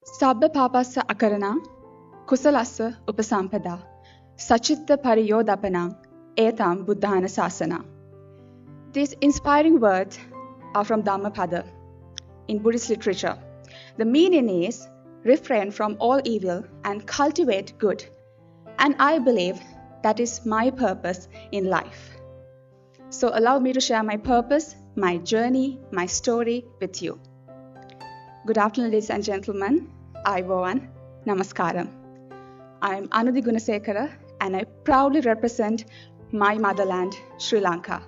Sabba papassa akarana, kusalassa upasampada, sachitta pariyodapana, etam buddhana sasana. These inspiring words are from Dhammapada in Buddhist literature. The meaning is refrain from all evil and cultivate good. And I believe that is my purpose in life. So allow me to share my purpose, my journey, my story with you. Good afternoon, ladies and gentlemen. Ayubowan, Namaskaram. I am Anudhi Gunasekara and I proudly represent my motherland, Sri Lanka.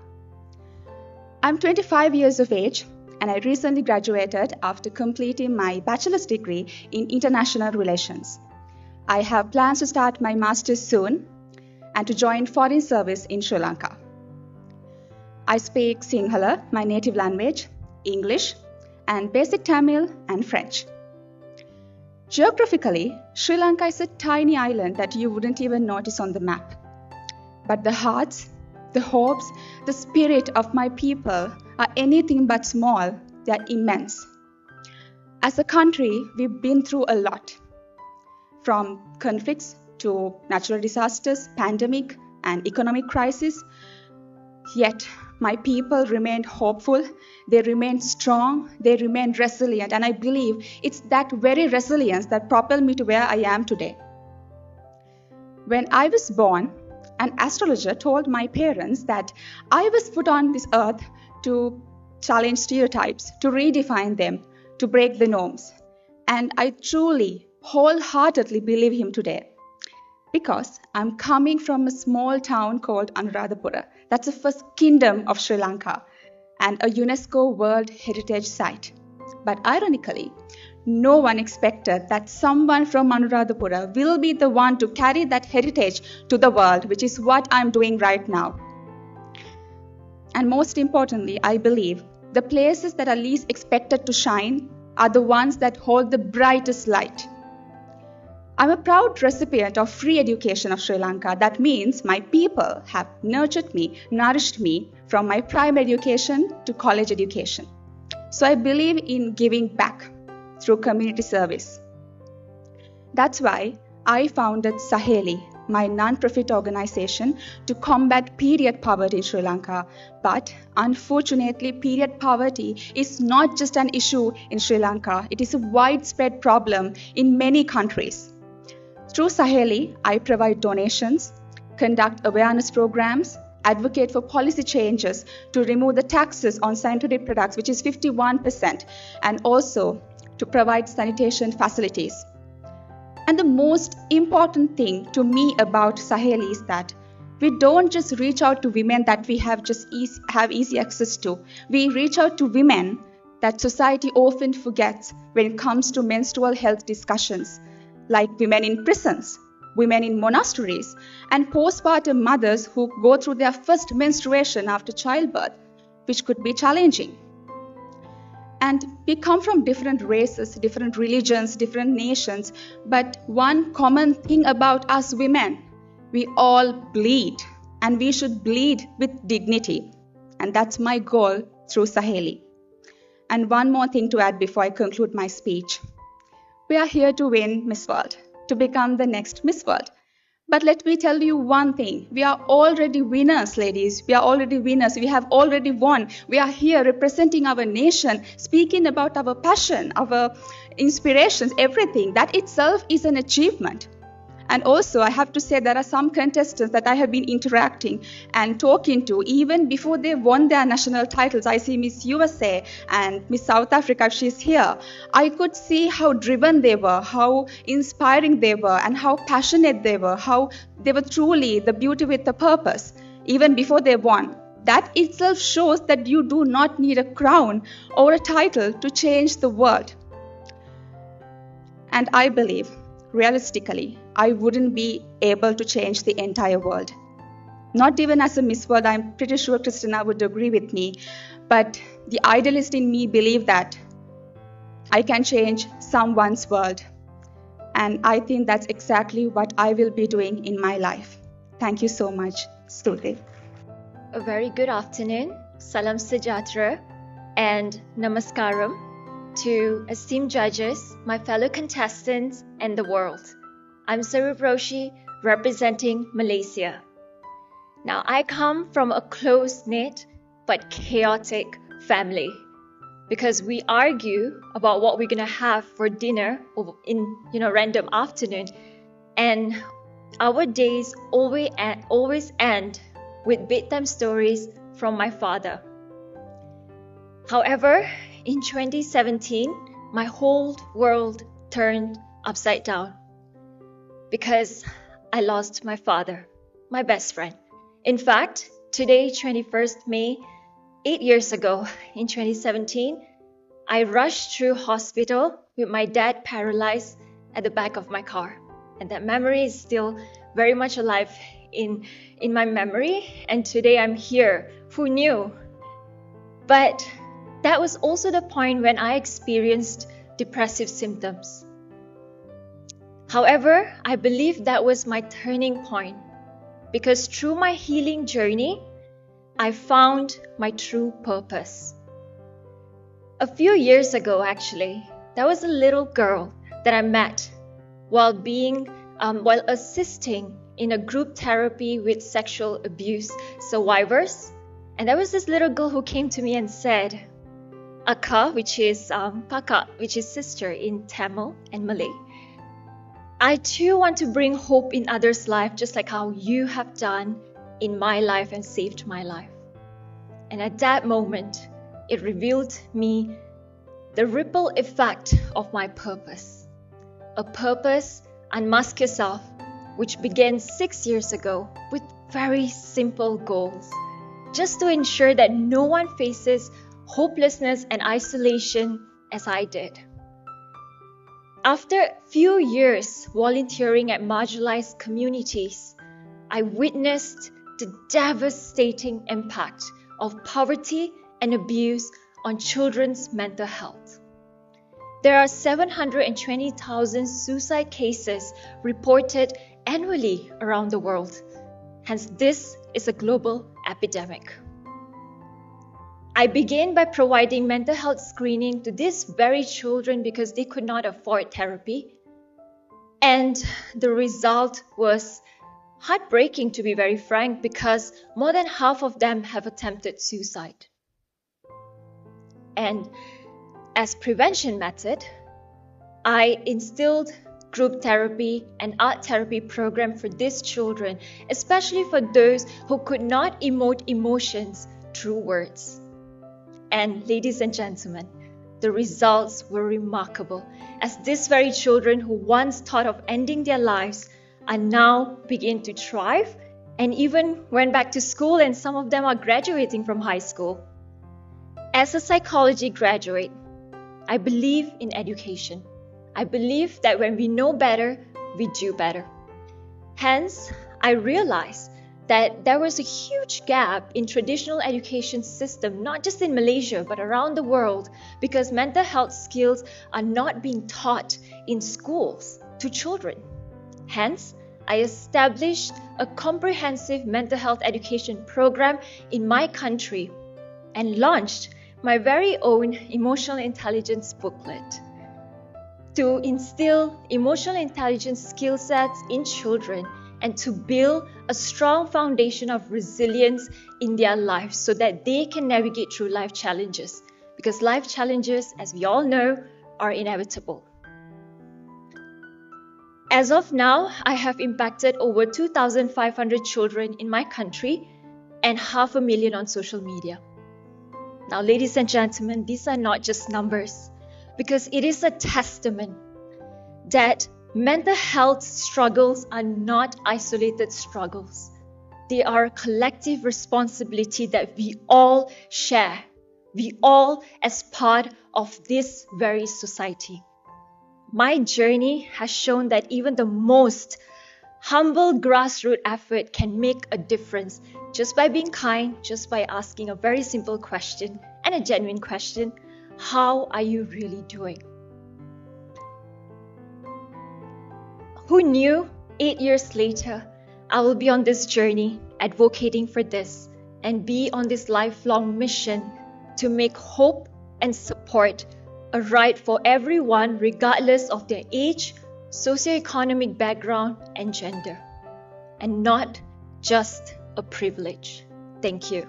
I'm 25 years of age and I recently graduated after completing my bachelor's degree in international relations. I have plans to start my master's soon and to join foreign service in Sri Lanka. I speak Sinhala, my native language, English, and basic Tamil and French. Geographically, Sri Lanka is a tiny island that you wouldn't even notice on the map. But the hearts, the hopes, the spirit of my people are anything but small, they are immense. As a country, we've been through a lot. From conflicts to natural disasters, pandemic, and economic crisis. Yet, my people remained hopeful, they remained strong, they remained resilient, and I believe it's that very resilience that propelled me to where I am today. When I was born, an astrologer told my parents that I was put on this earth to challenge stereotypes, to redefine them, to break the norms. And I truly, wholeheartedly believe him today. Because I'm coming from a small town called Anuradhapura. That's the first kingdom of Sri Lanka and a UNESCO World Heritage Site. But ironically, no one expected that someone from Anuradhapura will be the one to carry that heritage to the world, which is what I'm doing right now. And most importantly, I believe the places that are least expected to shine are the ones that hold the brightest light. I'm a proud recipient of free education of Sri Lanka. That means my people have nurtured me, nourished me from my primary education to college education. So I believe in giving back through community service. That's why I founded Saheli, my non-profit organization, to combat period poverty in Sri Lanka. But unfortunately, period poverty is not just an issue in Sri Lanka. It is a widespread problem in many countries. Through Saheli, I provide donations, conduct awareness programs, advocate for policy changes to remove the taxes on sanitary products, which is 51%, and also to provide sanitation facilities. And the most important thing to me about Saheli is that we don't just reach out to women that we have easy access to. We reach out to women that society often forgets when it comes to menstrual health discussions, like women in prisons, women in monasteries, and postpartum mothers who go through their first menstruation after childbirth, which could be challenging. And we come from different races, different religions, different nations, but one common thing about us women, we all bleed, and we should bleed with dignity. And that's my goal through Saheli. And one more thing to add before I conclude my speech. We are here to win Miss World, to become the next Miss World. But let me tell you one thing. We are already winners, ladies. We are already winners. We have already won. We are here representing our nation, speaking about our passion, our inspirations, everything. That itself is an achievement. And also, I have to say there are some contestants that I have been interacting and talking to even before they won their national titles. I see Miss USA and Miss South Africa, she's here. I could see how driven they were, how inspiring they were, and how passionate they were, how they were truly the beauty with a purpose, even before they won. That itself shows that you do not need a crown or a title to change the world. And I believe, realistically, I wouldn't be able to change the entire world. Not even as a Miss World, I'm pretty sure Christina would agree with me, but the idealist in me believes that I can change someone's world. And I think that's exactly what I will be doing in my life. Thank you so much, Stuti. A very good afternoon, Salam Sejahtera, and Namaskaram. to esteemed judges, my fellow contestants, and the world. I'm Sarup Roshi, representing Malaysia. Now, I come from a close-knit but chaotic family because we argue about what we're gonna have for dinner in random afternoon, and our days always end with bedtime stories from my father. However, in 2017, my whole world turned upside down because I lost my father, my best friend. In fact, today, 21st May, 8 years ago, in 2017, I rushed through hospital with my dad paralyzed at the back of my car. And that memory is still very much alive in my memory. And today I'm here. Who knew? But that was also the point when I experienced depressive symptoms. However, I believe that was my turning point because through my healing journey, I found my true purpose. A few years ago, actually, there was a little girl that I met while assisting in a group therapy with sexual abuse survivors. And there was this little girl who came to me and said, Akka, which is Kakak, which is sister in Tamil and Malay, I too want to bring hope in others' life, just like how you have done in my life and saved my life. And at that moment, it revealed me the ripple effect of my purpose. A purpose, Unmask Yourself, which began 6 years ago with very simple goals, just to ensure that no one faces hopelessness and isolation as I did. After a few years volunteering at marginalized communities, I witnessed the devastating impact of poverty and abuse on children's mental health. There are 720,000 suicide cases reported annually around the world. Hence, this is a global epidemic. I began by providing mental health screening to these very children because they could not afford therapy. And the result was heartbreaking, to be very frank, because more than half of them have attempted suicide. And as prevention method, I instilled group therapy and art therapy program for these children, especially for those who could not emote emotions through words. And ladies and gentlemen, the results were remarkable, as these very children who once thought of ending their lives are now beginning to thrive and even went back to school, and some of them are graduating from high school. As a psychology graduate, I believe in education. I believe that when we know better, we do better. Hence, I realized that there was a huge gap in traditional education system, not just in Malaysia, but around the world, because mental health skills are not being taught in schools to children. Hence, I established a comprehensive mental health education program in my country and launched my very own emotional intelligence booklet to instill emotional intelligence skill sets in children and to build a strong foundation of resilience in their lives so that they can navigate through life challenges. Because life challenges, as we all know, are inevitable. As of now, I have impacted over 2,500 children in my country and 500,000 on social media. Now, ladies and gentlemen, these are not just numbers, because it is a testament that mental health struggles are not isolated struggles. They are a collective responsibility that we all share. We all as part of this very society. My journey has shown that even the most humble grassroots effort can make a difference just by being kind, just by asking a very simple question and a genuine question. How are you really doing? Who knew 8 years later, I will be on this journey advocating for this and be on this lifelong mission to make hope and support a right for everyone regardless of their age, socioeconomic background, and gender, and not just a privilege. Thank you.